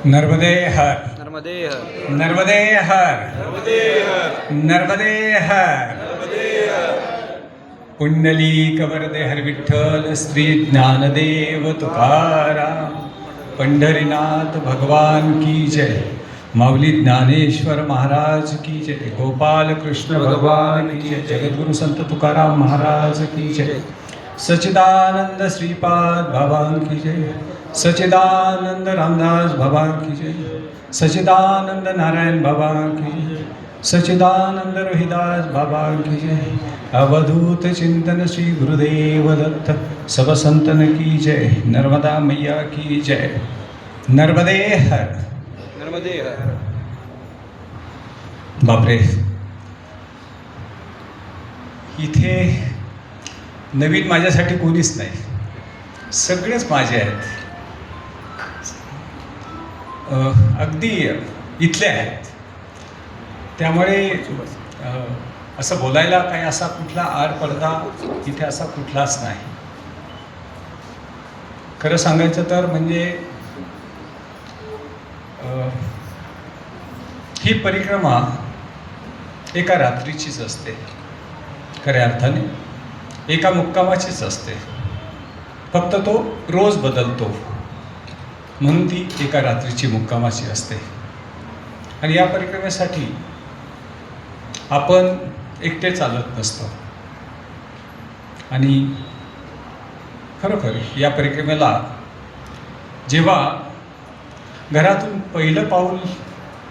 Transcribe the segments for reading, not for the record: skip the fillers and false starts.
नर्मदे हर, नर्मदे हर, नर्मदे हर, नर्मदे हर, नर्मदे हर. नर्मदे हर. पुंडलीक वरदे हर विठ्ठल श्री ज्ञानदेव तुकाराम. पंढरीनाथ भगवान की जय. माऊली ज्ञानेश्वर महाराज की जय. गोपाल कृष्ण भगवान की जय. जगद्गुरु संत तुकाराम महाराज की जय. सच्चिदानंद श्रीपाद बाबा की जय. सच्चिदानंद रामदास बाबा की जय. सच्चिदानंद नारायण बाबा की जय. सच्चिदानंद रोहिदास बाबा की जय. अवधूत चिंतन श्री गुरुदेव दत्त सब संतन की जय. नर्मदा मैया की जय. नर्मदे हर. नर्मदे हर. बापरे, इथे नवीन माझ्यासाठी कोणीच नाही, सगळेच माझे आहेत. अगदी इथले आहेत. त्यामुळे असं बोलायला काही असा कुठला आड पडदा इथे असा कुठलाच नाही. खरं सांगायचं तर म्हणजे ही परिक्रमा एका रात्रीचीच असते, खऱ्या अर्थाने एका मुक्कामाचीच असते. फक्त तो रोज बदलतो म्हणून ती एका रात्रीची मुक्कामाची असते. आणि या परिक्रमेसाठी आपण एकटे चालत नसतो. आणि खरोखर या परिक्रमेला जेव्हा घरातून पहिलं पाऊल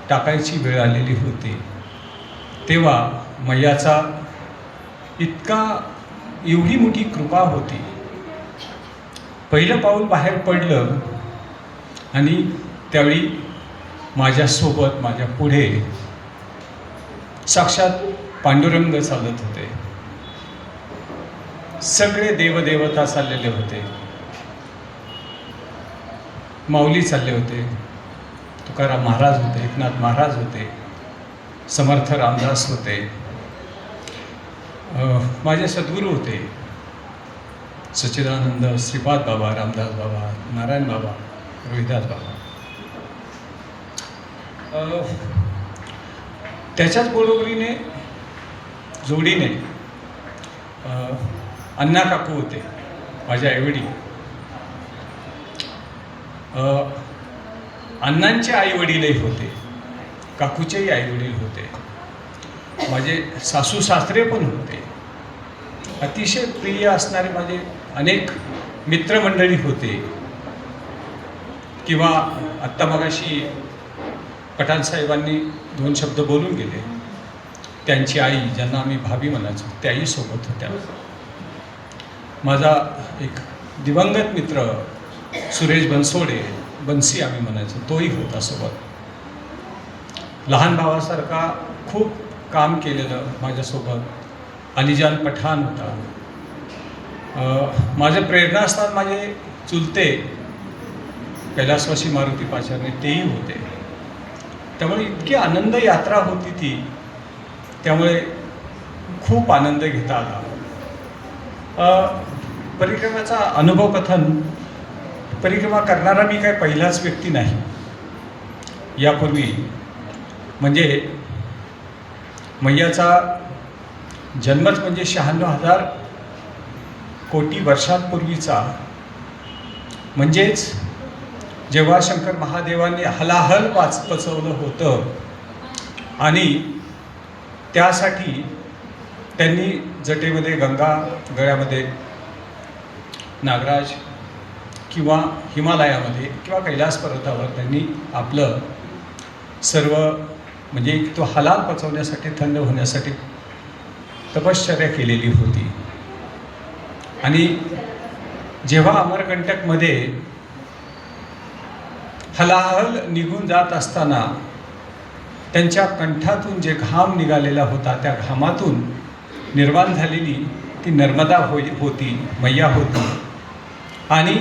टाकायची वेळ आलेली होती तेव्हा मैयाचा एवढी मोठी कृपा होती. पहिलं पाऊल बाहेर पडलं आणि त्यावेळी माझ्यासोबत माझ्या पुढे साक्षात पांडुरंग चालत होते. सगळे देवदेवता चाललेले होते. माऊली चालले होते, तुकाराम महाराज होते, एकनाथ महाराज होते, समर्थ रामदास होते, माझे सद्गुरू होते, सच्चिदानंद श्रीपाद बाबा, रामदास बाबा, नारायण बाबा, रोहिदास बाबा. त्याच्याच बरोबरीने जोडीने अण्णा काकू होते, माझ्या आईवडील. अण्णांचे आईवडीलही होते, काकूचेही आईवडील होते, माझे सासू सासरे पण होते. अतिशय प्रिय असणारे माझे अनेक मित्रमंडळी होते. किंवा आत्ता मगाशी पठाण साहेबांनी 2 शब्द बोलून गेले, त्यांची आई ज्यांना आम्ही भाभी म्हणायचो त्याही सोबत होत्या. माझा एक दिवंगत मित्र सुरेश बनसोडे, बन्सी आम्ही म्हणायचो, तोही होता सोबत. लहान भावासारखा खूप काम केलेलं माझ्यासोबत अलीजान पठाण होता. माझं प्रेरणास्थान माझे चुलते कैलासवासी मारुती पाचारणे तेही होते. त्यामुळे इतकी आनंद यात्रा होती ती. त्यामुळे खूप आनंद घेता आला. परिक्रमेचा अनुभव कथन, परिक्रमा करणारा मी काय पहिलाच व्यक्ती नाही. यापूर्वी म्हणजे मैयाचा जन्मच म्हणजे 96,000 कोटी वर्षांपूर्वीचा. म्हणजेच जेव्हा शंकर महादेवांनी हलाहल पचवलं होतं आणि त्यासाठी त्यांनी जटेमध्ये गंगा, गळ्यामध्ये नागराज किंवा हिमालयामध्ये किंवा कैलास पर्वतावर त्यांनी आपलं सर्व म्हणजे तो हलाल पचवण्यासाठी, थंड होण्यासाठी तपश्चर्या केलेली होती. आणि जेव्हा अमरकंटकमध्ये हलाहल निघून जात असताना त्यांच्या कंठातून जे घाम निघालेला होता त्या घामातून निर्माण झालेली ती नर्मदा होती, मैया होती. आणि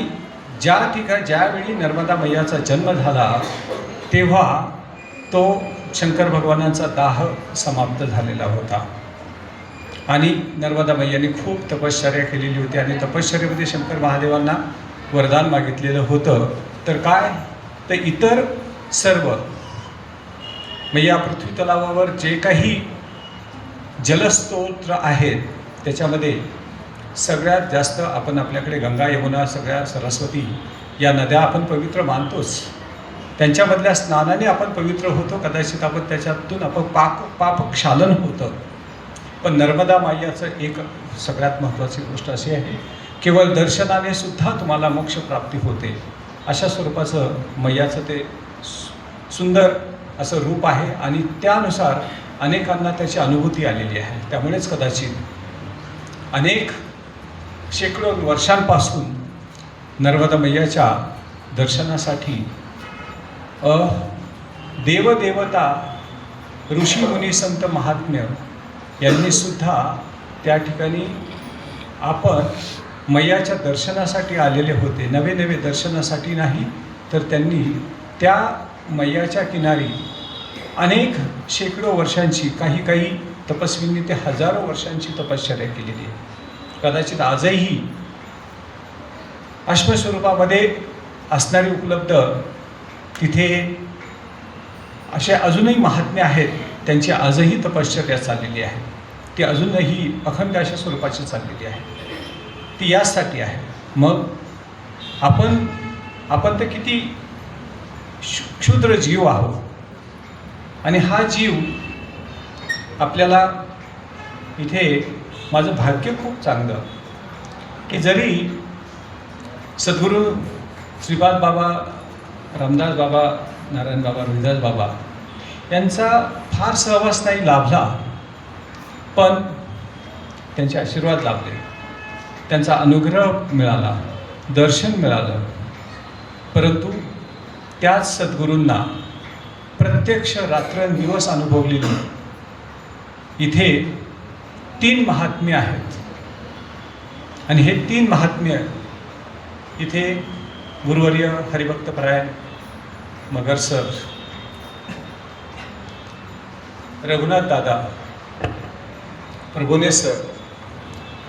ज्यावेळी नर्मदा मैयाचा जन्म झाला तेव्हा तो शंकर भगवानांचा दाह समाप्त झालेला होता. आणि नर्मदा मैयाने खूप तपश्चर्या केलेली होती. आणि तपश्चर्येमध्ये शंकर महादेवांना वरदान मागितलेलं होतं. तर काय तर इतर सर्व म्हणजे या पृथ्वी तलावावर जे काही जलस्तोत्र आहेत त्याच्यामध्ये सगळ्यात जास्त आपण आपल्याकडे गंगा यमुना सगळ्या सरस्वती या नद्या आपण पवित्र मानतोच. त्यांच्यामधल्या स्नानाने आपण पवित्र होतो. कदाचित आपण त्याच्यातून आपण पापक्षालन होतं. पण नर्मदा मायाचं एक सगळ्यात महत्त्वाची गोष्ट अशी आहे, केवळ दर्शनाने सुद्धा तुम्हाला मोक्षप्राप्ती होते. अशा स्वरूपाचं मैयाचं ते सुंदर असं रूप आहे आणि त्यानुसार अनेकांना त्याची अनुभूती आलेली आहे. त्यामुळेच कदाचित अनेक शेकडो वर्षांपासून नर्मदा मैयाच्या दर्शनासाठी देवदेवता ऋषी मुनी संत महात्म्य यांनी सुद्धा त्या ठिकाणी आपण मैयाच्या दर्शनासाठी आलेले होते. नवे नवे दर्शनासाठी नाही, तर त्यांनी त्या मैयाच्या किनारी अनेक शेकडो वर्षांची, काही तपस्वींनी ते हजारो वर्षांची तपश्चर्या केलेली आहे. कदाचित आजही अश्मस्वरूपामध्ये असणारी उपलब्ध तिथे असे अजूनही महात्म्य आहेत. त्यांची आजही तपश्चर्या चाललेली आहे. ती अजूनही अखंड अशा स्वरूपाची चाललेली आहे. ती यासाठी आहे. मग आपण तर किती क्षुद्र जीव आहोत आणि हा जीव आपल्याला इथे माझं भाग्य खूप चांगलं की जरी सद्गुरू श्रीपाद बाबा, रामदास बाबा, नारायण बाबा, रोहिदास बाबा यांचा फार सहवास नाही लाभला, पण त्यांचे आशीर्वाद लाभले, त्यांचा अनुग्रह मिळाला, दर्शन मिळालं. परंतु त्याच सद्गुरूंना प्रत्यक्ष रात्रंदिवस अनुभवलेली इथे 3 महात्म्य आहेत आणि हे 3 महात्म्य इथे गुरुवर्य हरिभक्तपरायण मगर सर, रघुनाथ दादा, प्रभुने सर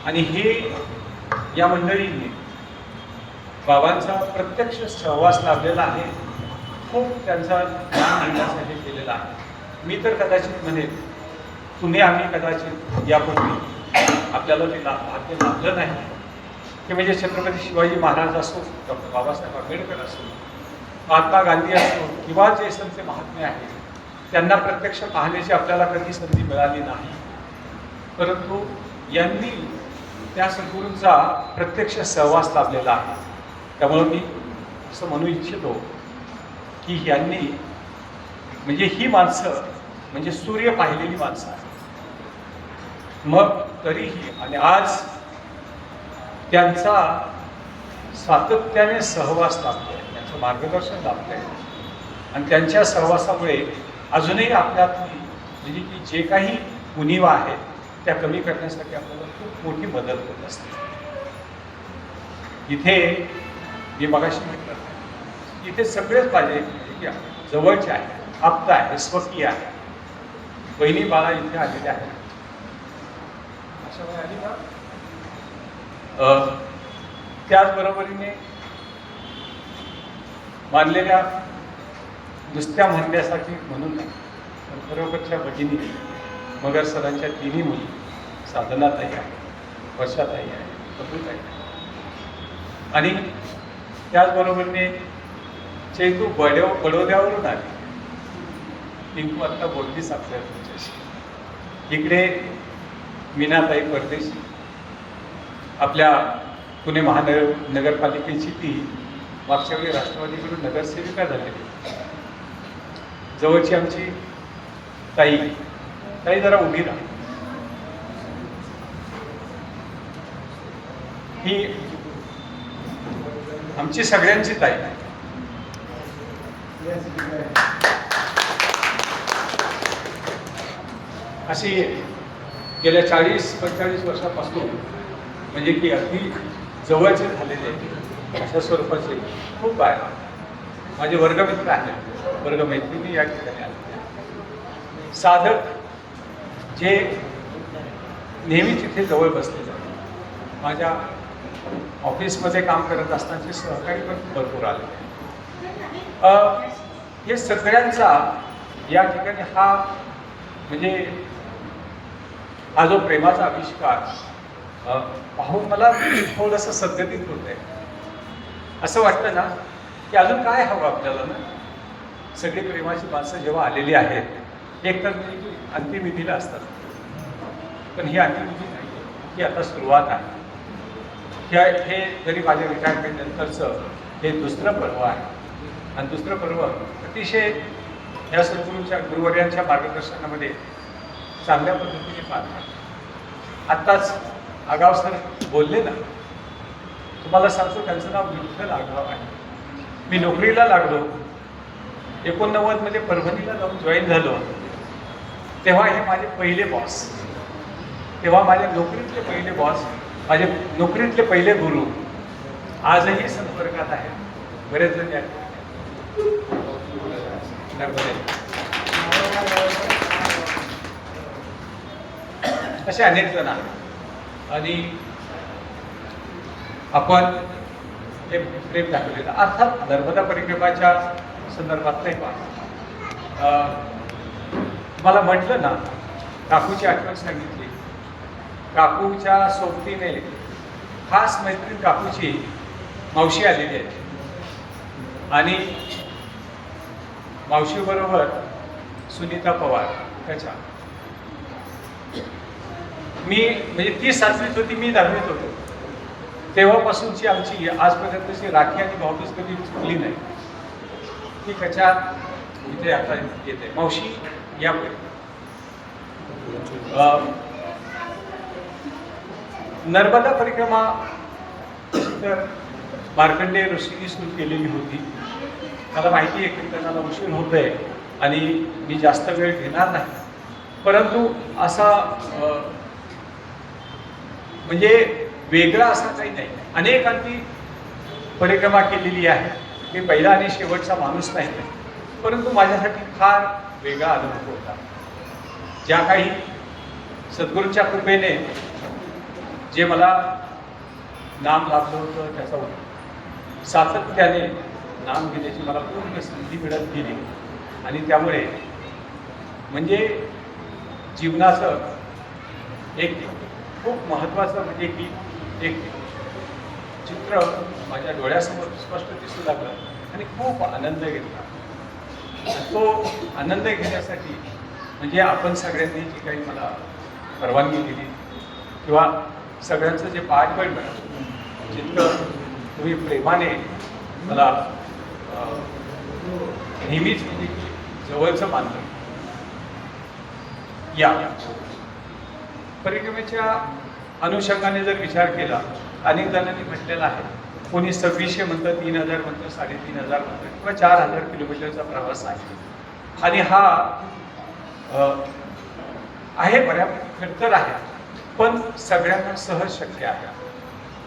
आणि हे या मंडळींनी बाबांचा प्रत्यक्ष सहवास लाभलेला आहे. खूप त्यांचा ज्ञान घेण्यासाठी केलेला आहे. मी तर कदाचित म्हणेन तुम्ही आम्ही कदाचित यापूर्वी आपल्याला ते भाग्य लाभलं नाही की म्हणजे छत्रपती शिवाजी महाराज असो, डॉक्टर बाबासाहेब आंबेडकर असो, महात्मा गांधी असो किंवा जे संत महात्मे आहेत त्यांना प्रत्यक्ष पाहण्याची आपल्याला कधी संधी मिळाली नाही. परंतु यांनी त्या सद्गुरूंचा प्रत्यक्ष सहवास लाभलेला आहे. त्यामुळं मी असं म्हणू इच्छितो की यांनी म्हणजे ही माणसं म्हणजे सूर्य पाहिलेली माणसं आहेत. मग तरीही आणि आज त्यांचा सातत्याने सहवास लाभतो आहे, त्यांचं मार्गदर्शन लाभतं आहे आणि त्यांच्या सहवासामुळे अजूनही आपल्यातली म्हणजे की जे काही उणिवा आहेत त्या कमी करण्यासाठी आपल्याला खूप मोठी मदत होत असते. इथे मी मगाशी म्हटलं इथे सगळेच माझे जवळचे आहे, आप्त आहे, स्वकीय आहे. बहिणी बाळा इथे आलेल्या आहेत. अशा वेळी आली का? त्याचबरोबरीने मानलेल्या नुसत्या म्हणण्यासाठी म्हणून नाही, पण खरोखरच्या भगिनी मगर सरांच्या 3 मुली साधनाताई आहे, वर्षाताई आहे, प्रभूताई आहे आणि त्याचबरोबरीने चैतू बडोद्यावरून आली. टिंकू आत्ता बोलतीच आपल्या तुमच्याशी. इकडे मीनाताई परदेशी आपल्या पुणे महानगरपालिकेची ती मागच्या वेळी राष्ट्रवादीकडून नगरसेविका झालेली. जवळची आमची ताई जरा उभी राहा. ही आमची सगळ्यांची ताई आहे. अशी गेल्या 40-45 वर्षापासून म्हणजे की अगदी जवळचे झालेले अशा स्वरूपाचे खूप आहे. माझे वर्गमित्र आहेत, वर्गमैत्रिणी या ठिकाणी आले. साधक जे नेहमी तिथे जवळ बसलेले आहेत. माझ्या ऑफिसमध्ये काम करत असतानाचे सहकारी पण भरपूर आले. हे सगळ्यांचा या ठिकाणी हा म्हणजे हा जो प्रेमाचा आविष्कार पाहून मला थोडंसं सद्गतीत होत आहे. असं वाटतं ना की अजून काय हवं आपल्याला ना. सगळी प्रेमाची माणसं जेव्हा आलेली आहेत एक तर म्हणजे अंत्यविधीला असतात, पण ही अंत्यविधी नाही, ही आता सुरुवात आहे. हे जरी माझ्या रिटायरमेंटनंतरचं हे दुसरं पर्व आहे आणि दुसरं पर्व अतिशय या सद्गुरूंच्या गुरुवर्यांच्या मार्गदर्शनामध्ये चांगल्या पद्धतीने पार पाडलं. आत्ताच आगाव सर बोलले ना, तुम्हाला सांगतो त्यांचं नाव विठ्ठल आगाव आहे. मी नोकरीला लागलो 89 मध्ये परभणीला जाऊन जॉईन झालो. तेव्हा हे माझे पहिले बॉस, तेव्हा माझ्या नोकरीतले पहिले बॉस, माझे नोकरीतले पहिले गुरु आजही संपर्कात आहेत. बरेच जण या असे अनेक जण आहेत आणि आपण हे प्रेम दाखवलेलं. अर्थात नर्मदा परिक्रमाच्या संदर्भात नाही पहा, मला म्हटलं ना काकूची आठवण सांगितली. काकूच्या सोबतीने खास मैत्रीण काकूची मावशी आलेली आहे आणि मावशीबरोबर सुनीता पवार त्याच्या मी म्हणजे ती 7वीत होती, मी 10वीत होतो. तेव्हापासूनची आमची आजपर्यंतची राखी आणि भाऊबीज कधी चुकली नाही. ती त्याच्या इथे आता येते. मावशी या नर्मदा परिक्रमा तर मार्कंडेय ऋषींनी सुरू केलेली होती. मला माहिती आहे की त्यांना उशीर होत आहे आणि मी जास्त वेळ घेणार नाही, परंतु असा म्हणजे वेगळा असा काही नाही. अनेकांनी परिक्रमा केलेली आहे. मी पहिला आणि शेवटचा माणूस नाही, परंतु माझ्यासाठी फार वेगळा अनुभव होता. ज्या काही सद्गुरूंच्या कृपेने जे मला नाम लाभलं होतं त्याचा सातत्याने नाम घेण्याची मला पूर्ण संधी मिळत गेली आणि त्यामुळे म्हणजे जीवनाचं एक खूप महत्त्वाचं म्हणजे की एक चित्र माझ्या डोळ्यासमोर स्पष्ट दिसू लागलं आणि खूप आनंद घेतला. तो आनंद घेण्यासाठी म्हणजे आपण सगळ्यांनी जी काही मला परवानगी दिली किंवा सगळ्यांचं जे पाठबळ मिळालं, जितकं तुम्ही प्रेमाने मला नेहमीच म्हणजे जवळचं मानलं. या परिक्रमेच्या अनुषंगाने जर विचार केला, अनेक जणांनी म्हटलेलं आहे, कोणी 2600 म्हणतं, 3000 म्हणतं, 3500 म्हणतं किंवा 4000 किलोमीटरचा प्रवास आहे. आणि हा आहे बऱ्यापैकी खडतर आहे, पण सगळ्यांना सहज शक्य आहे.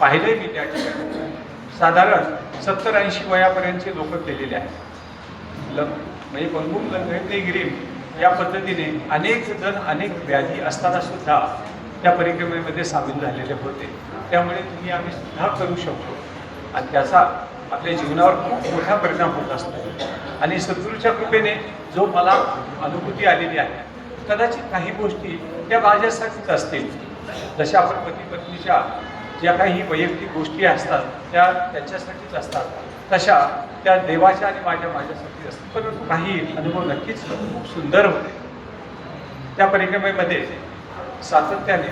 पाहिलंय मी त्या ठिकाणी साधारण 70-80 वयापर्यंतचे लोक केलेले आहेत. म्हणजे बंगुम लंगेगिरी या पद्धतीने अनेक जण अनेक व्याधी असताना सुद्धा त्या परिक्रमेमध्ये सामील झालेले होते. त्यामुळे तुम्ही आम्ही सुद्धा करू शकतो आणि त्याचा आपल्या जीवनावर खूप मोठा परिणाम होत असतो. आणि सद्गुरूच्या कृपेने जो मला अनुभूती आलेली आहे, कदाचित काही गोष्टी त्या माझ्यासाठीच असतील. जशा आपण पती पत्नीच्या ज्या काही वैयक्तिक गोष्टी असतात त्या त्यांच्यासाठीच असतात, तशा त्या देवाच्या आणि माझ्यासाठी असतात. परंतु काही अनुभव नक्कीच खूप सुंदर होते. त्या परिक्रमेमध्ये सातत्याने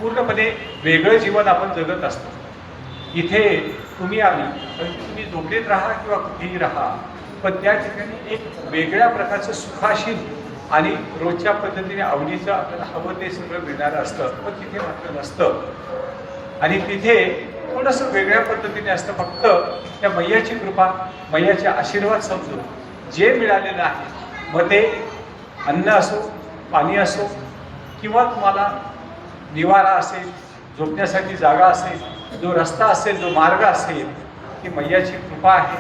पूर्णपणे वेगळं जीवन आपण जगत असतो. इथे तुम्ही तुम्ही झोपडीत राहा किंवा कुठेही राहा, पण त्या ठिकाणी एक वेगळ्या प्रकारचं सुखाशील आणि रोजच्या पद्धतीने आवडीचं आपल्याला हवं ते सगळं मिळणारं असतं, पण तिथे मात्र नसतं. आणि तिथे थोडंसं वेगळ्या पद्धतीने असतं. फक्त त्या मैयाची कृपा, मैयाचे आशीर्वाद समजून जे मिळालेलं आहे, मग ते अन्न असो, पाणी असो किंवा तुम्हाला निवारा असेल, झोपण्यासाठी जागा असेल, जो रस्ता असेल, जो मार्ग असेल, ती मैयाची कृपा आहे,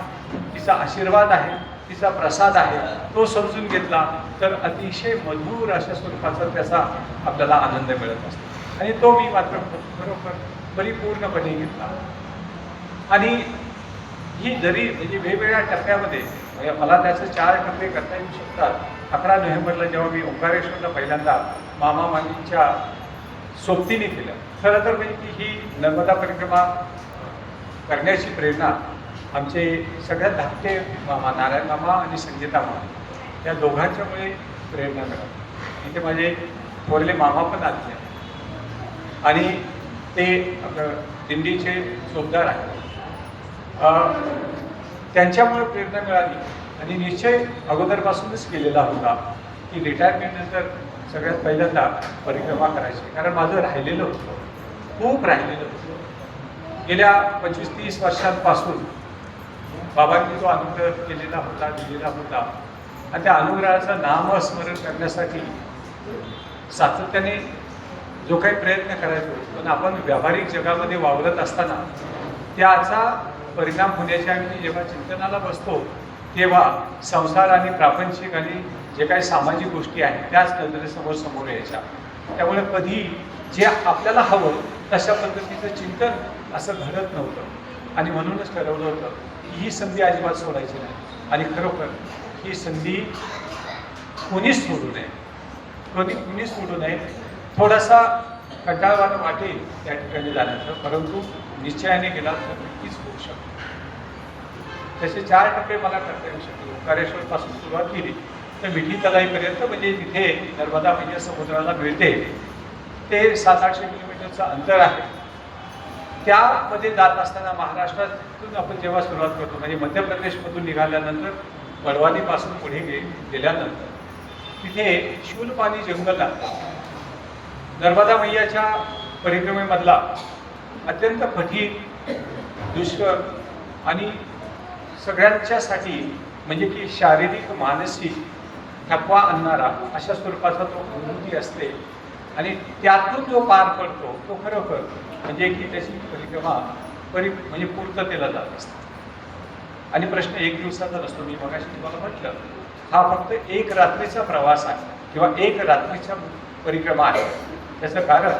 तिचा आशीर्वाद आहे, तिचा प्रसाद आहे. तो समजून घेतला तर अतिशय मधुर अशा स्वरूपाचा त्याचा आपल्याला आनंद मिळत असतो. आणि तो मी मात्र खरोखर परिपूर्णपणे घेतला. आणि ही जरी म्हणजे वेगवेगळ्या टप्प्यामध्ये म्हणजे मला त्याचे 4 टप्पे करता येऊ शकतात. 11 नोव्हेंबरला जेव्हा मी ओंकारेश्वरला पहिल्यांदा मामा मामींच्या सोबतीने केलं, खरं तर म्हणजे की ही नर्मदा परिक्रमा करण्याची प्रेरणा आमचे सगळ्यात धाकटे मामा नारायण मामा आणि संगीता मामा या दोघांच्यामुळे प्रेरणा मिळाली. इथे माझे थोरले मामा पण आले आणि ते आपलं दिंडीचे चोपदार आहेत. त्यांच्यामुळे प्रेरणा मिळाली आणि निश्चय अगोदरपासूनच केलेला होता की रिटायरमेंटनंतर सगळ्यात पहिल्यांदा परिक्रमा करायची. कारण माझं राहिलेलं होतं, खूप राहिलेलं होतं. गेल्या 25-30 वर्षांपासून बाबांनी जो अनुग्रह केलेला होता, दिलेला होता आणि त्या अनुग्रहाचं नामस्मरण करण्यासाठी सातत्याने जो काही प्रयत्न करायचो, पण आपण व्यावहारिक जगामध्ये वावरत असताना त्याचा परिणाम होण्याच्या आम्ही जेव्हा चिंतनाला बसतो तेव्हा संसार आणि प्रापंचिक आणि जे काही सामाजिक गोष्टी आहेत त्याच नजरेसमोर समोर यायच्या. त्यामुळे कधी जे आपल्याला हवं तशा पद्धतीचं चिंतन असं घडत नव्हतं आणि म्हणूनच ठरवलं होतं की ही संधी अजिबात सोडायची नाही आणि खरोखर ही संधी कोणीच सोडू नये, कुणीच सोडू नये. थोडासा कंटाळवाणं वाटेल त्या ठिकाणी जाण्याचं, परंतु निश्चयाने गेला तर नक्कीच होऊ शकतो. त्याचे 4 टप्पे मला करता येऊ शकतो. ओंकारेश्वरपासून सुरुवात केली तर मिठी तलाईपर्यंत म्हणजे तिथे नर्मदा मैया समुद्राला मिळते ते 700-800 किलोमीटरचं अंतर आहे. त्यामध्ये जात असताना महाराष्ट्रातून आपण जेव्हा सुरुवात करतो म्हणजे मध्य प्रदेशमधून निघाल्यानंतर बडवानीपासून पुढे गेल्यानंतर तिथे शूलपाणी जंगल लागतं. नर्मदा मैयाच्या परिक्रमेमधला अत्यंत कठीण, दुष्कर आणि सगळ्यांच्यासाठी म्हणजे की शारीरिक मानसिक थकवा आणणारा अशा स्वरूपाचा तो अनुभूती असते आणि त्यातून जो पार पडतो तो खरोखर म्हणजे की त्याची परिक्रमा म्हणजे पूर्ततेला जात असते. आणि प्रश्न एक दिवसाचा नसतो. मी मगाशी तुम्हाला म्हटलं हा फक्त 1 रात्रीचा प्रवास आहे किंवा 1 रात्रीच्या परिक्रमा आहे. त्याचं कारण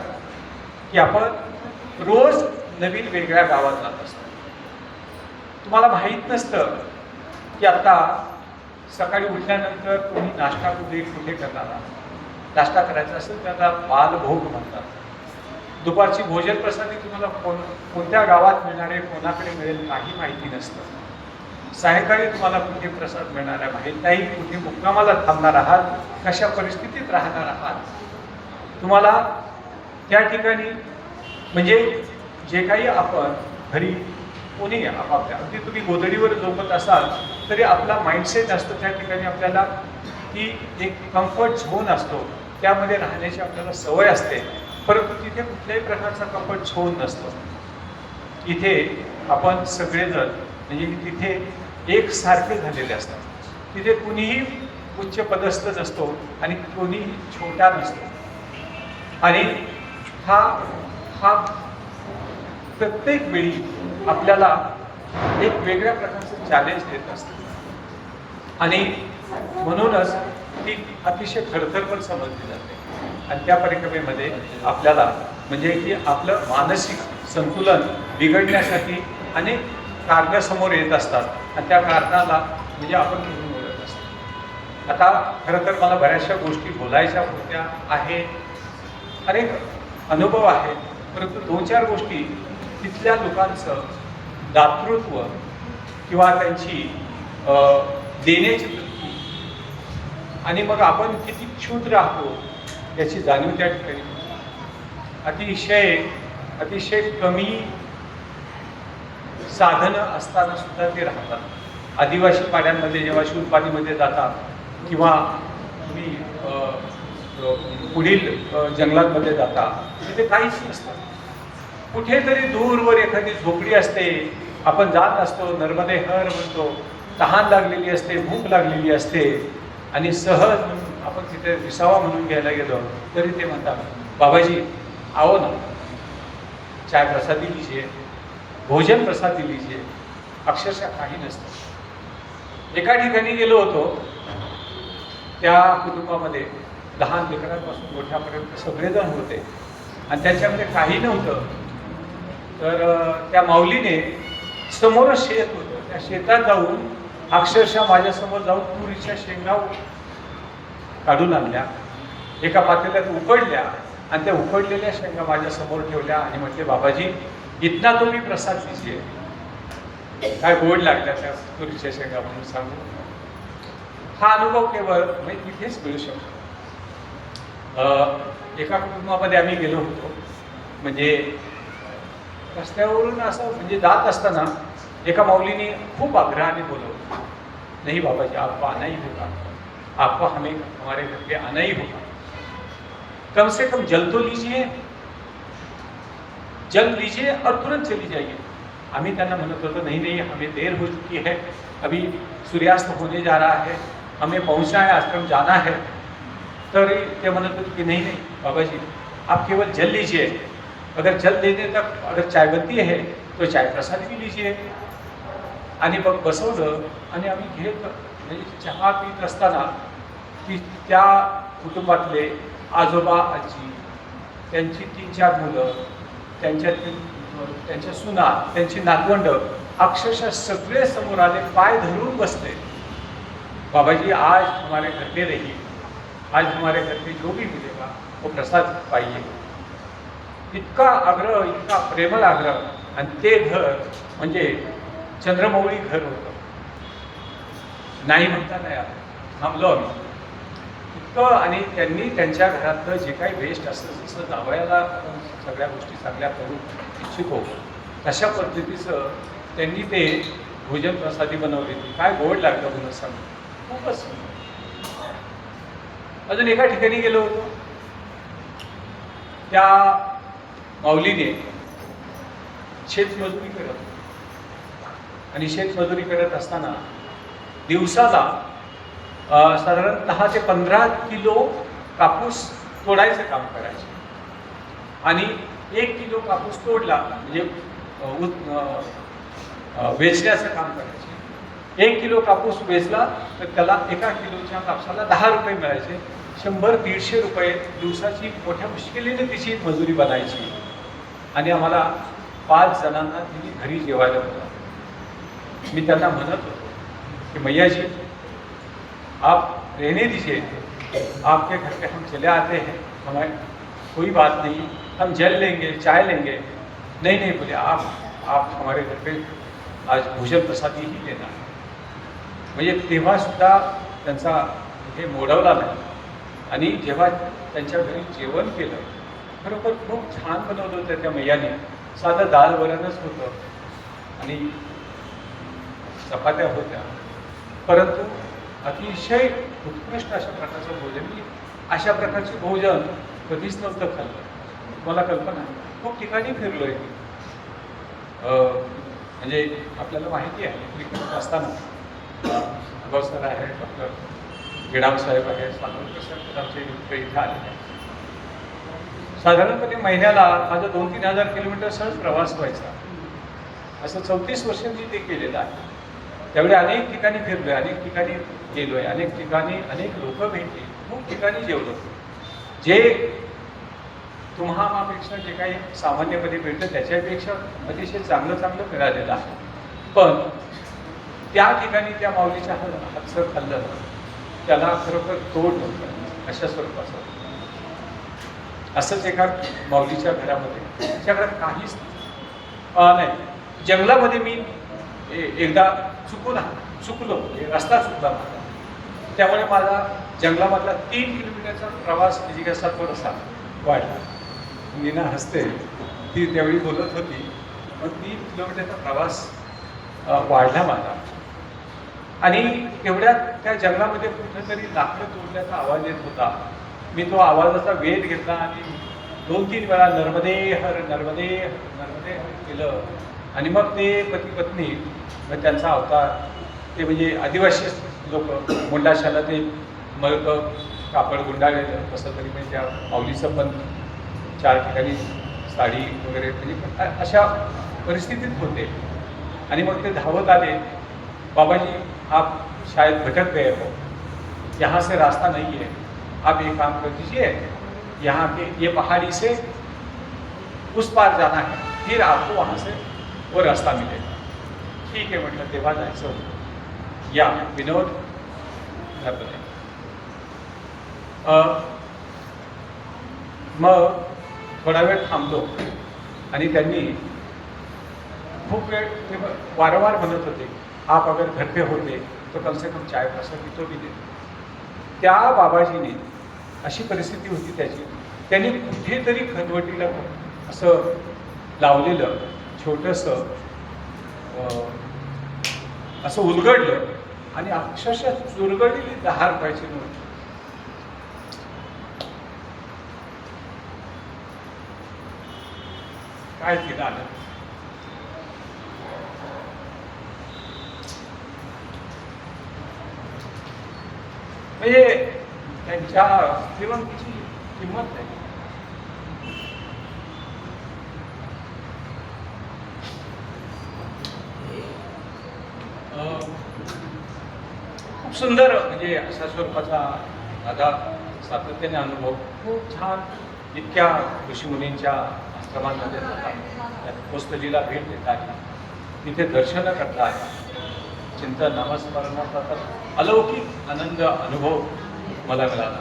की आपण रोज नवीन वेगळ्या गावात जात असतो. तुम्हाला माहीत नसतं की आता सकाळी उठल्यानंतर तुम्ही नाश्ता कुठे करणार. नाश्ता करायचा असेल त्याला बालभोग म्हणतात. दुपारची भोजन प्रसादी तुम्हाला कोणत्या गावात मिळणार आहे, कोणाकडे मिळेल काही माहिती नसतं. सायंकाळी तुम्हाला कुठे प्रसाद मिळणार आहे माहीत नाही, कुठे मुक्कामाला थांबणार आहात, कशा परिस्थितीत राहणार आहात. तुम्हाला त्या ठिकाणी म्हणजे जे काही आपण घरी कोणी आपापल्या अगदी तुम्ही गोधडीवर झोपत असाल तरी आपला माइंडसेट असतो त्या ठिकाणी. आपल्याला ती एक कम्फर्ट झोन असतो, त्यामध्ये राहण्याची आपल्याला सवय असते. परंतु तिथे कुठल्याही प्रकारचा कम्फर्ट झोन नसतो. इथे आपण सगळेजण म्हणजे तिथे एकसारखे झालेले असतात. तिथे कुणीही उच्च पदस्थ नसतो आणि कोणीही छोटा नसतो. आणि हा प्रत्येक वेळी आपल्याला एक वेगळ्या प्रकारचं चॅलेंज देत असतं आणि म्हणूनच ती अतिशय खडतर पण समजली जाते. आणि त्या परिक्रमेमध्ये आपल्याला म्हणजे की आपलं मानसिक संतुलन बिघडण्यासाठी अनेक कारणं समोर येत असतात आणि त्या कारणाला म्हणजे आपण घेऊन बोलत असतो. आता खरं तर मला बऱ्याचशा गोष्टी बोलायच्या होत्या आहेत, अनेक अनुभव आहेत, परंतु 2-4 गोष्टी तिथल्या लोकांचं दातृत्व किंवा त्यांची देण्याची वृत्ती आणि मग आपण किती क्षुद्र आहोतो याची जाणीव त्या ठिकाणी अतिशय कमी साधनं असताना सुद्धा ते राहतात. आदिवासी पाड्यांमध्ये जेव्हा शूलपाणीमध्ये जातात किंवा तुम्ही पुढील जंगलांमध्ये जाता तिथे काहीच नसतं. कुठेतरी दूरवर एखादी झोपडी असते, आपण जात असतो, नर्मदे हर म्हणतो, तहान लागलेली असते, भूक लागलेली असते आणि सहज आपण तिथे विसावा म्हणून घ्यायला गेलो तरी ते म्हणतात बाबाजी आओ ना, चाय प्रसादी लीजिए, भोजन प्रसादी लीजिए. अक्षरशः काही नसतं. एका ठिकाणी गेलो होतो, त्या कुटुंबामध्ये लहान लेकरांपासून मोठ्यापर्यंत सगळेजण होते आणि त्याच्यामध्ये काही नव्हतं. तर त्या माऊलीने समोरच शेत होतं त्या शेतात जाऊन अक्षरशः माझ्यासमोर जाऊन तुरीच्या शेंगा काढून आणल्या, एका पातेल्यात उकडल्या आणि त्या उकडलेल्या शेंगा माझ्यासमोर ठेवल्या आणि म्हटले, बाबाजी इतना तुम्ही प्रसाद दिजिए. काय गोड लागल्या त्या तुरीच्या शेंगा म्हणून सांगू. हा अनुभव केवळ म्हणजे तिथेच मिळू शकतो. एका कुटुंबामध्ये आम्ही गेलो होतो. म्हणजे रस्त्यावरून असं म्हणजे जात असताना एका माऊलीने खूप आग्रहाने बोलवलं, नाही बाबाजी आपको आना ही होगा, आपको हमें हमारे घर पे आना ही होगा, कम से कम जल तो लीजिए, जल लीजिए और तुरंत चली जाइए. आम्ही त्यांना म्हणत होतो, नहीं नहीं हमें देर हो चुकी है, अभी सूर्यास्त होने जा रहा है, हमें पहुंचना है, आश्रम जाना है. तर ते म्हणत होते की नहीं नहीं बाबाजी आप केवल जल लीजिए, अगर जल लेने तक अगर चाय बनती है तो चाय प्रसाद भी लीजिए. आणि मग बसवलं आणि आम्ही घेत म्हणजे चहा पीत असताना की त्या कुटुंबातले आजोबा आजी, त्यांची 3-4 मुलं, त्यांच्या सुना, त्यांची नातवंड अक्षरशः सगळे समोर आले, पाय धरून बसले. बाबाजी आज हमारे घर पे रहिए, आज हमारे घर पे जो भी मिलेगा वो प्रसाद पाइए. इतका आग्रह, इतका प्रेमळ आग्रह. आणि ते घर म्हणजे चंद्रमौळी घर होतं. नाही म्हणता नाही आलं, थांबलो आम्ही इतकं. आणि त्यांनी त्यांच्या घरातलं जे काही वेस्ट असतं, जसं जावयाला आपण सगळ्या गोष्टी चांगल्या करू इच्छितो तशा पद्धतीचं त्यांनी ते भोजन प्रसादी बनवले. काय गोड लागलं म्हणून सांगू, खूपच सुंदर. अजून एका ठिकाणी गेलो होतो. त्या माऊलीने शेतमजुरी करत होती. आणि शेतमजुरी करत असताना दिवसाला साधारण 10 ते 15 किलो कापूस तोडायचं काम करायचे. आणि 1 किलो कापूस तोडला म्हणजे वेचण्याचं काम करायचे. 1 किलो कापूस वेचला तर त्याला 1 किलोच्या कापसाला 10 रुपये मिळायचे. 100-150 रुपये दिवसाची मोठ्या मुश्किलीने तिची मजुरी बनायची. आणि आम्हाला 5 जणांना तिने घरी जेवायला होतं. मी त्यांना म्हणत होतो कि मैया जी आप रहने दीजिए, आपके घर पे हम चले आते हैं, हमें कोई बात नहीं, हम जल लेंगे, चाय लेंगे. नहीं नहीं बोले, आप हमारे घर पे आज भोजन प्रसादी ही लेना है. म्हणजे तेव्हा सुद्धा त्यांचा हे मोडवला नाही. आणि जेव्हा त्यांच्या घरी जेवण केलं, खरोखर खूप छान बनवलं होतं त्या मैयाने. साधं डाळ वरणच होतं आणि चपात्या होत्या, परंतु अतिशय उत्कृष्ट अशा प्रकारचं भोजन. मी अशा प्रकारचे भोजन कधीच नव्हतं खाल्लं. मला कल्पना आहे, खूप ठिकाणी फिरलोय मी. म्हणजे आपल्याला माहिती आहे क्रिकेट असताना गौसर आहे, डॉक्टर गेडाव साहेब आहे, स्वातंत्र्य साहेब आमचे मित्र इथे आले आहेत. साधारणपणे महिन्याला माझा 2-3 हजार किलोमीटर सहज प्रवास व्हायचा. असं 34 वर्ष मी ते केलेलं आहे. त्यावेळी अनेक ठिकाणी फिरलोय, अनेक ठिकाणी गेलोय, अनेक ठिकाणी अनेक लोक भेटली, खूप ठिकाणी जेवलो. जे तुम्हामापेक्षा जे काही सामान्यमध्ये भेटतं त्याच्यापेक्षा अतिशय चांगलं मिळालेलं आहे. पण त्या ठिकाणी त्या माऊलीच्या हातचं खाल्लं त्याला खरोखर तोड नव्हतं अशा स्वरूपाचं. असंच एका माऊलीच्या घरामध्ये, त्याच्याकडे काहीच नाही. जंगलामध्ये मी एकदा चुकलो, रस्ता चुकला माझा. त्यामुळे माझा जंगलामधला 3 किलोमीटरचा प्रवास जिज्ञासा थोडासा वाढला. मीना हसते, ती त्यावेळी बोलत होती, पण 3 किलोमीटरचा प्रवास वाढला माझा. आणि एवढ्यात त्या जंगलामध्ये कुठेतरी लाकडं तोडल्याचा आवाज येत होता. मी तो आवाजाचा वेध घेतला आणि 2-3 वेळा नर्मदे हर नर्मदे हर नर्मदे हर केलं. आणि मग ते पती पत्नी त्यांचा अवतार, ते म्हणजे आदिवासी लोक मुंडाशाला ते मळकं कापड गुंडाळलेलं कसं तरी, म्हणजे त्या माऊलीचं पण 4 ठिकाणी साडी वगैरे म्हणजे अशा परिस्थितीत होते. आणि मग ते धावत आले, बाबाजी आप शायद भटक गए हो, यहाँ से रास्ता नहीं है, आप एक काम कर दीजिए, यहाँ के ये पहाड़ी से उस पार जाना है, फिर आपको वहाँ से वो रास्ता मिलेगा. ठीक आहे म्हटलं, तेव्हा जायचं होतं. या विनोद धरपडे. मग थोडा वेळ थांबलो आणि त्यांनी खूप वेळ ते वारंवार म्हणत होते, आप अगर घर पे होते तो कम से कम चाय पासा पितो भी देते. त्या बाबाजीने अशी परिस्थिती होती त्याची, त्यांनी कुठेतरी खनवटीला असं लावलेलं छोटंसं असं उलगडलं आणि अक्षरशः चुरगडलेली 10 रुपयाची नोट. काय तिला आलं. म्हणजे त्यांच्या श्रीमंतीची किंमत नाही. खूप सुंदर म्हणजे अशा स्वरूपाचा माझा सातत्याने अनुभव. खूप छान. इतक्या ऋषीमुनींच्या आश्रमांमध्ये जातात, पुस्तलीला भेट देतात, तिथे दर्शनं करतात, चिंतन नामस्मरणाचा तर अलौकिक आनंद अनुभव मला मिळाला.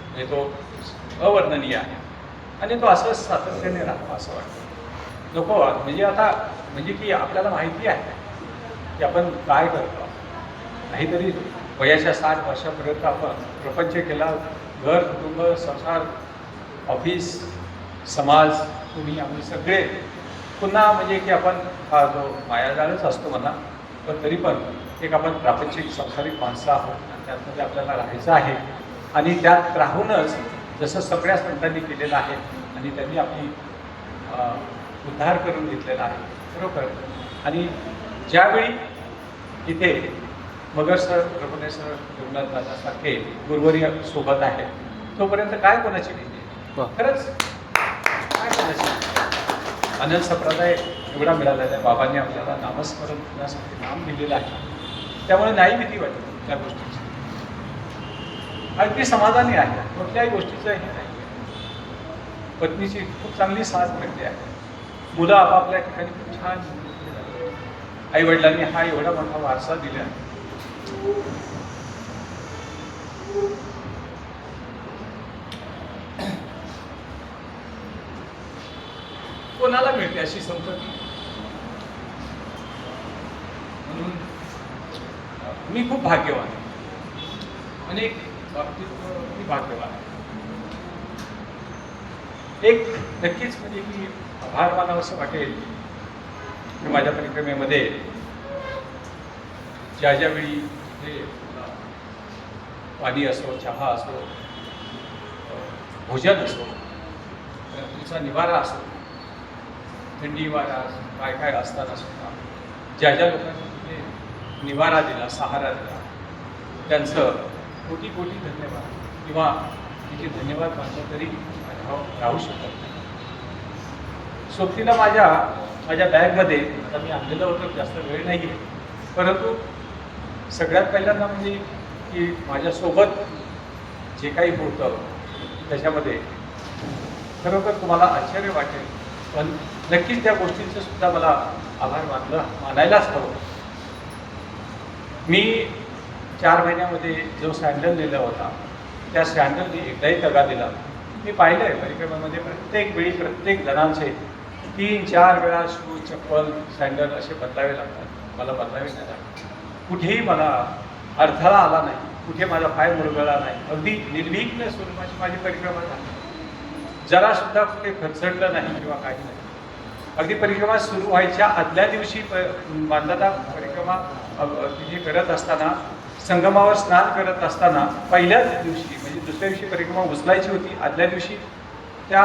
म्हणजे तो अवर्णनीय आहे आणि तो असंच सातत्याने राहावा असं वाटतं. नको म्हणजे आता म्हणजे की आपल्याला माहिती आहे की आपण काय करतो. नाहीतरी वयाच्या 60 वर्षापर्यंत आपण प्रपंच केला, घर कुटुंब संसार ऑफिस समाज तुम्ही आम्ही सगळे पुन्हा म्हणजे की आपण हा जो मायाजाळच असतो म्हणा, पण तरी पण एक आपण प्रापंचिक संसारिक माणसं आहोत आणि त्यामध्ये आपल्याला राहायचं आहे आणि त्यात राहूनच जसं सगळ्या संतांनी केलेलं आहे आणि त्यांनी आपली उद्धार करून घेतलेला आहे बरोबर. आणि ज्यावेळी इथे मगर सर प्रभुने सर देवनाथ दादासारखे गुरुवारी सोबत आहे तोपर्यंत काय कोणाची भीती. खरंच काय कोणाची. आनंद संप्रदाय एवढा मिळालेला आहे. बाबांनी आपल्याला नामस्मरण करण्यासाठी नाम दिलेलं आहे, त्यामुळे नाही भीती वाटत त्या गोष्टीची. अगदी समाधानी आहे, कुठल्याही गोष्टीचं हे नाही. पत्नीची खूप चांगली साथ मिळते आहे, मुलं आपापल्या ठिकाणी खूप छान. आई वडिलांनी हा एवढा मोठा वारसा दिला. कोणाला मिळते अशी संपत्ती. म्हणून मी खूप भाग्यवान आहे. अनेक बाबतीत मी भाग्यवान आहे. एक नक्कीच म्हणजे की आभार मानावं असं वाटेल की माझ्या परिक्रमेमध्ये ज्या ज्यावेळी हे पाणी असो, चहा असो, भोजन असो, तुमचा निवारा असो, थंडी वारा काय काय असताना सुद्धा ज्या ज्या लोकांनी तिथे निवारा दिला, सहारा दिला, त्यांचं कोटी कोटी धन्यवाद. किंवा तिथे धन्यवाद मानलं तरी राहू शकत नाही. सोबतीला माझ्या बॅगमध्ये आता मी आणलेलं होतं, जास्त वेळ नाही आहे, परंतु सगळ्यात पहिल्यांदा म्हणजे की माझ्यासोबत जे काही होतं त्याच्यामध्ये खरोखर तुम्हाला आश्चर्य वाटेल, पण नक्कीच त्या गोष्टींचं सुद्धा मला आभार मानायलाच हवं. मी 4 महिन्यामध्ये जो सँडल लिहिला होता त्या सँडलने एकदाही तगा दिला. मी पाहिलं आहे परिक्रमेमध्ये प्रत्येक वेळी प्रत्येक जणांचे 3-4 वेळा शूज चप्पल सँडल असे बदलावे लागतात. मला बदलावे नाही लागतात. कुठेही मला अडथळा आला नाही, कुठे माझा पाय मुरगळला नाही. अगदी निर्विघ्न स्वरूपाची माझी परिक्रमा झाली. जरासुद्धा कुठे खचडलं नाही किंवा काही नाही. अगदी परिक्रमा सुरू व्हायच्या आदल्या दिवशी मानदाता परिक्रमा तिथे करत असताना संगमावर स्नान करत असताना पहिल्याच दिवशी म्हणजे दुसऱ्या दिवशी परिक्रमा उचलायची होती, आदल्या दिवशी त्या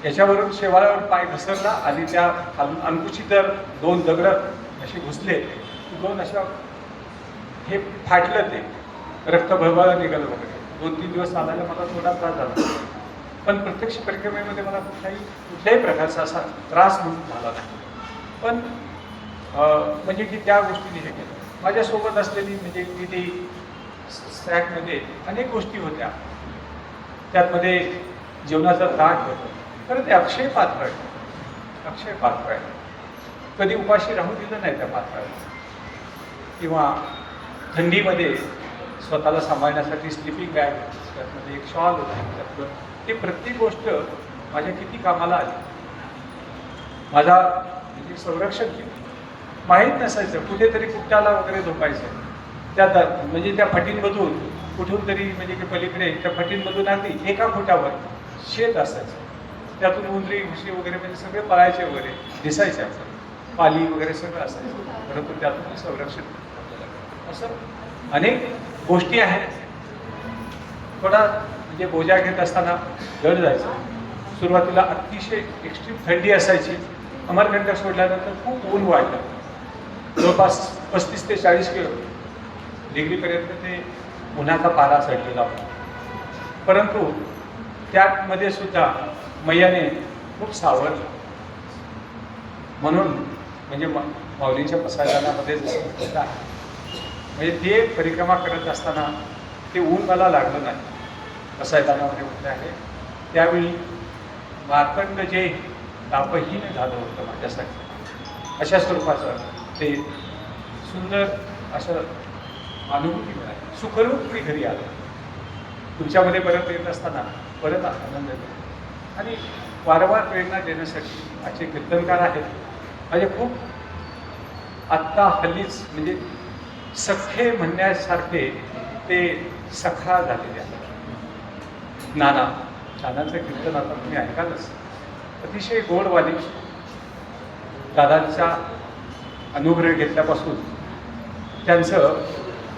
याच्यावरून शेवाळावर पाय घसरला आणि त्या अंकुशीत 2 दगड असे घुसले, 2 अशा हे फाटलं, ते रक्त भरभरा निघालं वगैरे. 2-3 दिवस चालायला मला थोडा त्रास झाला, पण प्रत्यक्ष परिक्रमेमध्ये मला कुठल्याही प्रकारचा असा त्रास झाला नाही. पण म्हणजे की त्या गोष्टीने हे केलं. माझ्यासोबत असलेली म्हणजे की ती सॅकमध्ये अनेक गोष्टी होत्या, त्यातमध्ये जेवणाचं ताट होतं. खरं ते अक्षय पात्र आहे, अक्षय पात्र आहे. कधी उपाशी राहू दिलं नाही त्या पात्राला, किंवा थंडीमध्ये स्वतःला सांभाळण्यासाठी स्लिपिंग बॅग, त्यातमध्ये एक शॉल होता त्यातलं, ते प्रत्येक गोष्ट माझ्या किती कामाला आली. माझा म्हणजे संरक्षण केलं. माहीत नसायचं, कुठेतरी कुट्टाला वगैरे झोपायचं, म्हणजे त्या फटींमधून कुठून तरी म्हणजे की पलीकडे त्या फटींमधून अगदी एका फुटावर शेत असायचं, त्यातून उंदरी घुशी वगैरे म्हणजे सगळे पळायचे वगैरे दिसायचे, आपल्याला पाली वगैरे सगळं असायचं, परंतु त्यातून संरक्षण लागलं. असं अनेक गोष्टी आहेत. थोडा म्हणजे बोजा घेत असताना जड जायचं. सुरुवातीला अतिशय एक्स्ट्रीम थंडी असायची. अमरकंटक सोडल्यानंतर खूप ऊन वाढलं, जवळपास 35 ते 40 डिग्रीपर्यंत ते उन्हाचा पारा चढलेला होता. परंतु त्यामध्ये सुद्धा मैयाने खूप सावरलं. म्हणून म्हणजे माऊलींच्या पसायदानामध्ये जसं म्हटलं आहे, म्हणजे ते परिक्रमा करत असताना ते ऊन मला लागलं नाही. पसायदानामध्ये म्हटलं आहे त्यावेळी मार्तंड जे तापहीन झालं होतं माझ्यासाठी, अशा स्वरूपाचं ते सुंदर असं अनुभूती मिळाली. सुखरूप मी घरी आलो. तुमच्यामध्ये परत येत असताना परत आनंद येतो. आणि वारंवार प्रेरणा देण्यासाठी माझे कीर्तनकार आहेत. माझे खूप आत्ता हल्लीच म्हणजे सख्खे म्हणण्यासारखे ते सखा झालेले आहेत. नानाचं कीर्तन आता तुम्ही ऐकालच, अतिशय गोडवाली. दादांचा अनुग्रह घेतल्यापासून त्यांचं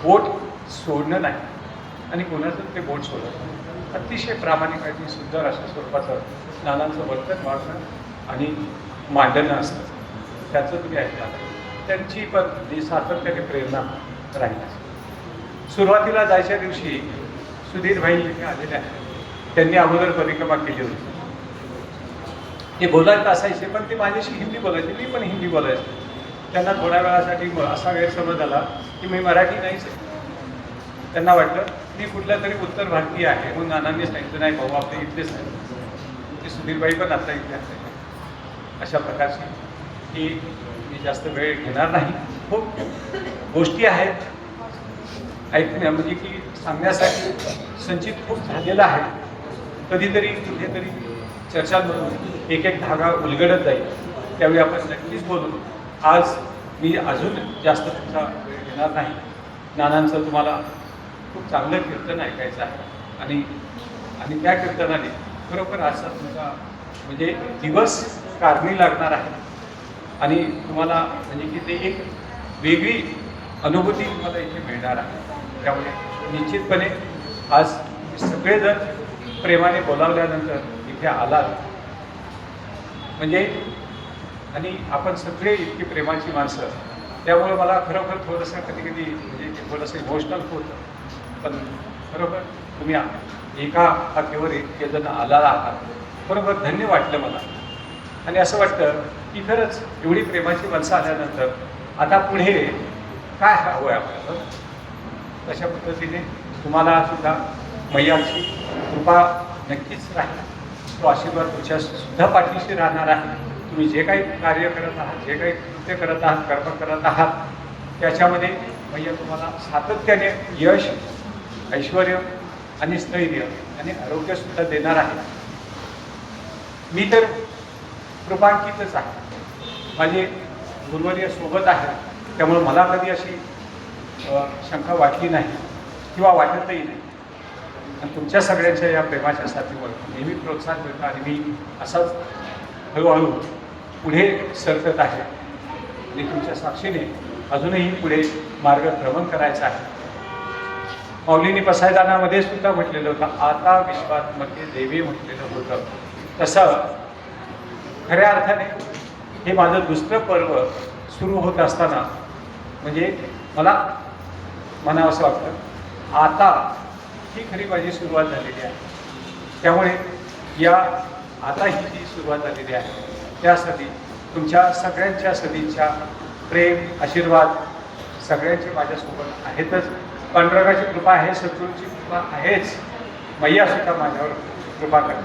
बोट सोडणं नाही आणि कोणाचं ते बोट सोडत नाही. अतिशय प्रामाणिक आणि सुंदर अशा स्वरूपाचं नानांचं वर्तन वागणं आणि मांडणं असतं. त्याचं तुम्ही ऐकला. त्यांची पण सातत्याने प्रेरणा राहील. सुरुवातीला जायच्या दिवशी सुधीर भाई इथे आलेले आहेत. त्यांनी अगोदर परिक्रमा केली होती. ते बोलायला असायचे, पण ते माझ्याशी हिंदी बोलायचे, मी पण हिंदी बोलायचो. त्यांना थोड्या वेळासाठी असा गैरसमज झाला की मी मराठी नाहीच आहे. त्यांना वाटलं मी कुठल्या तरी उत्तर भारतीय आहे. मग नानांनी सांगितलं नाही भाऊ आपले इथलेच नाही. ते सुधीरबाई पण आता इथे असते. अशा प्रकारची की मी जास्त वेळ घेणार नाही. खूप गोष्टी आहेत ऐकण्या म्हणजे की सांगण्यासाठी संचित खूप झालेला आहे. कधीतरी कुठेतरी चर्चांमधून एक एक धागा उलगडत जाईल, त्यावेळी आपण नक्कीच बोलू. आज मी अजून जास्त तुमचा वेळ घेणार नाही. नानांचं तुम्हाला खूप चांगलं कीर्तन ऐकायचं आहे आणि त्या कीर्तनाने खरोखर आजचा तुमचा म्हणजे दिवस कारणी लागणार आहे आणि तुम्हाला म्हणजे की ते एक वेगळी अनुभूती तुम्हाला इथे मिळणार आहे. त्यामुळे निश्चितपणे आज सगळेजण प्रेमाने बोलावल्यानंतर इथे आलात म्हणजे आणि आपण सगळे इतकी प्रेमाची माणसं, त्यामुळे मला खरोखर थोडंसं कधी कधी म्हणजे थोडंसं इमोशनल होतं. पण खरोखर तुम्ही एका हाकेवर इतके जण आला आहात, बरोबर धन्य वाटलं मला. आणि असं वाटतं की खरंच एवढी प्रेमाची माणसं आल्यानंतर आता पुढे काय हवं आहे आपल्याला. तशा पद्धतीने तुम्हाला सुद्धा मैयाची कृपा नक्कीच राहील. तो आशीर्वाद तुमच्या सुद्धा पाठीशी राहणार आहे. तुम्ही जे काही कार्य करत आहात, जे काही कृत्य करत आहात, कर्म करत आहात, त्याच्यामध्ये मैया तुम्हाला सातत्याने यश, ऐश्वर आणि स्थैर्य आणि आरोग्यसुद्धा देणार आहे. मी तर कृपांकितच आहे. माझे गुरुवर्य सोबत आहे, त्यामुळे मला कधी अशी शंका वाटली नाही किंवा वाटतही नाही. आणि तुमच्या सगळ्यांच्या या प्रेमाच्या साथीवर नेहमी प्रोत्साहन मिळतं आणि मी असाच हळूहळू पुढे सरकत आहे आणि तुमच्या साक्षीने अजूनही पुढे मार्गक्रमण करायचं आहे. माऊलींनी पसायदानामध्ये सुद्धा म्हटलेलं होतं, आता विश्वात्मके देवी म्हटलेलं होतं. तसं खऱ्या अर्थाने हे माझं दुसरं पर्व सुरू होत असताना म्हणजे मला म्हणावंसं वाटतं आता ही खरी माझी सुरुवात झालेली आहे. त्यामुळे या आता ही जी सुरुवात झालेली आहे त्यासाठी तुमच्या सगळ्यांच्या सदिच्छा, प्रेम, आशीर्वाद सगळ्यांचे माझ्यासोबत आहेतच. पांडुरंगाची कृपा आहे, सद्गुरूंची कृपा आहेच. मैया सुद्धा माझ्यावर कृपा करते.